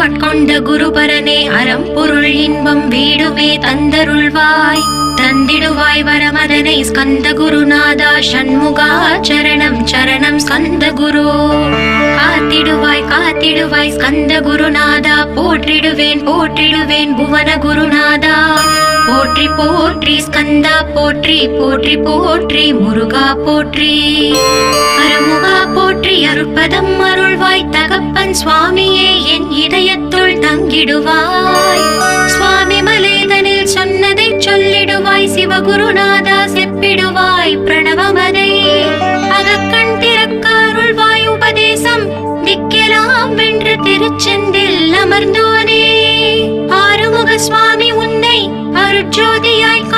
ஆட்கொண்ட குருபரனே அறம் பொருள் இன்பம் வீடுமே தந்தருள்வாய் தந்திடுவாய் வரமதனை ஸ்கந்த குருநாதா ஷண்முகா சரணம் சரணம் ஸ்கந்த குரு காத்திடுவாய் காத்திடுவாய் ஸ்கந்த குருநாதா போற்றிடுவேன் போற்றிடுவேன் புவன குருநாதா போற்றி போற்றி ஸ்கந்தா போற்றி போற்றி போற்றி முருகா போற்றி அருமுகா போற்றி அருட்பதம் அருள்வாய் தகப்பன் சுவாமியே என் இதயத்துள் தங்கிடுவாய் சுவாமி மலேதனில் சொன்னதை சொல்லிடுவாய் சிவகுருநாதா செப்பிடுவாய் பிரணவமதை அகக்கண் திறக்க அருள்வாய் உபதேசம் திக்கெல்லாம் வென்று திருச்செந்தில் அமர்ந்தோனே ஆறுமுக சுவாமி உன்னை அருட்ஜோதியாய்